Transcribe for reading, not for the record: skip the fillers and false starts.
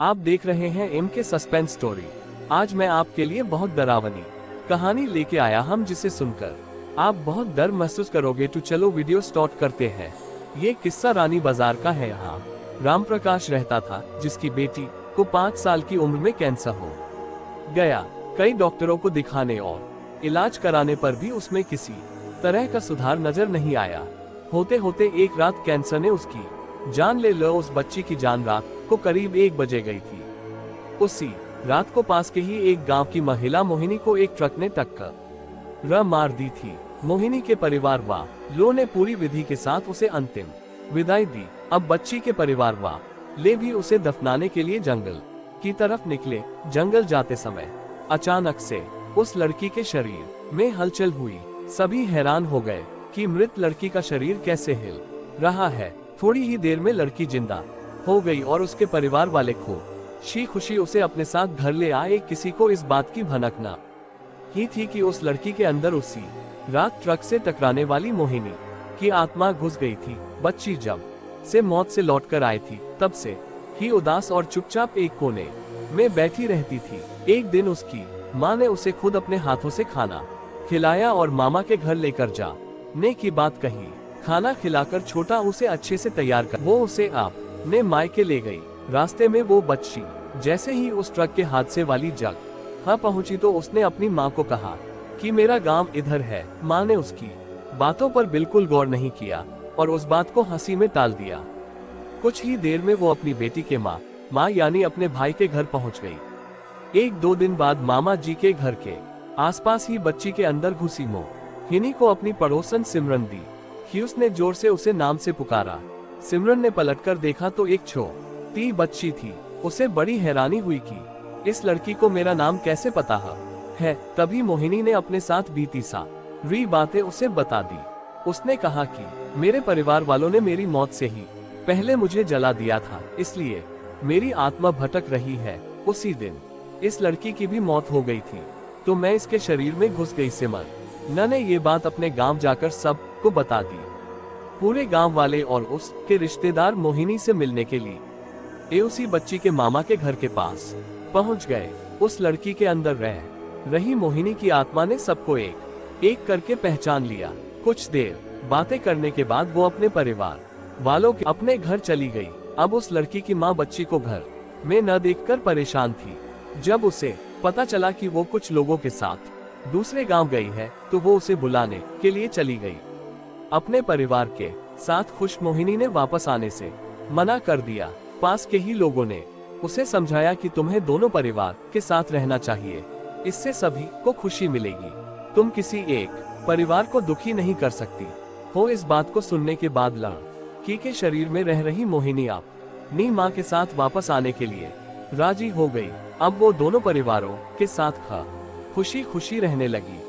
आप देख रहे हैं एम के सस्पेंस स्टोरी। आज मैं आपके लिए बहुत डरावनी कहानी लेके आया हम, जिसे सुनकर आप बहुत डर महसूस करोगे। तो चलो वीडियो स्टार्ट करते हैं। ये किस्सा रानी बाजार का है। यहाँ राम प्रकाश रहता था, जिसकी बेटी को 5 साल की उम्र में कैंसर हो गया। कई डॉक्टरों को दिखाने और इलाज कराने पर भी उसमें किसी तरह का सुधार नजर नहीं आया। होते होते एक रात कैंसर ने उसकी जान ले लो। उस बच्ची की जान रात को करीब 1 बजे गई थी। उसी रात को पास के ही एक गांव की महिला मोहिनी को एक ट्रक ने टक्कर मार दी थी। मोहिनी के परिवार वालों ने पूरी विधि के साथ उसे अंतिम विदाई दी। अब बच्ची के परिवार वाले भी उसे दफनाने के लिए जंगल की तरफ निकले। जंगल जाते समय अचानक से उस लड़की के शरीर में हलचल हुई। सभी हैरान हो गए कि मृत लड़की का शरीर कैसे हिल रहा है। थोड़ी ही देर में लड़की जिंदा हो गई और उसके परिवार वाले खुशी खुशी उसे अपने साथ घर ले आए। किसी को इस बात की भनक न ही थी कि उस लड़की के अंदर उसी रात ट्रक से टकराने वाली मोहिनी की आत्मा घुस गई थी। बच्ची जब से मौत से लौटकर आई थी, तब से ही उदास और चुपचाप एक कोने में बैठी रहती थी। एक दिन उसकी माँ ने उसे खुद अपने हाथों से खाना खिलाया और मामा के घर लेकर जाने की बात कही। खाना खिलाकर छोटा उसे अच्छे से तैयार कर वो उसे अपने मायके ले गई। रास्ते में वो बच्ची जैसे ही उस ट्रक के हादसे वाली जगह पहुंची तो उसने अपनी माँ को कहा कि मेरा गांव इधर है। माँ ने उसकी बातों पर बिल्कुल गौर नहीं किया और उस बात को हंसी में टाल दिया। कुछ ही देर में वो अपनी बेटी के माँ यानी अपने भाई के घर पहुंच गई। 1-2 दिन बाद मामा जी के घर के आसपास ही बच्ची के अंदर घुसी मोहिनी को अपनी पड़ोसन सिमरन दी कि उसने जोर से उसे नाम से पुकारा। सिमरन ने पलटकर देखा तो एक छोटी बच्ची थी। उसे बड़ी हैरानी हुई कि इस लड़की को मेरा नाम कैसे पता है। तभी मोहिनी ने अपने साथ बीती सारी बातें उसे बता दी। उसने कहा कि मेरे परिवार वालों ने मेरी मौत से ही पहले मुझे जला दिया था, इसलिए मेरी आत्मा भटक रही है। उसी दिन इस लड़की की भी मौत हो गई थी, तो मैं इसके शरीर में घुस गई। सिमरन ने ये बात अपने गांव जाकर सबको बता दी। पूरे गांव वाले और उसके रिश्तेदार मोहिनी से मिलने के लिए उसी बच्ची के मामा के घर के पास पहुंच गए। उस लड़की के अंदर रह रही मोहिनी की आत्मा ने सबको एक एक करके पहचान लिया। कुछ देर बातें करने के बाद वो अपने परिवार वालों के अपने घर चली गई। अब उस लड़की की माँ बच्ची को घर में न देखकर परेशान थी। जब उसे पता चला कि वो कुछ लोगों के साथ दूसरे गांव गई है, तो वो उसे बुलाने के लिए चली गई। अपने परिवार के साथ खुश मोहिनी ने वापस आने से मना कर दिया। पास के ही लोगों ने उसे समझाया कि तुम्हें दोनों परिवार के साथ रहना चाहिए, इससे सभी को खुशी मिलेगी। तुम किसी एक परिवार को दुखी नहीं कर सकती हो। इस बात को सुनने के बाद लड़की के शरीर में रह रही मोहिनी अपनी माँ के साथ वापस आने के लिए राजी हो गई। अब वो दोनों परिवारों के साथ खुशी खुशी रहने लगी।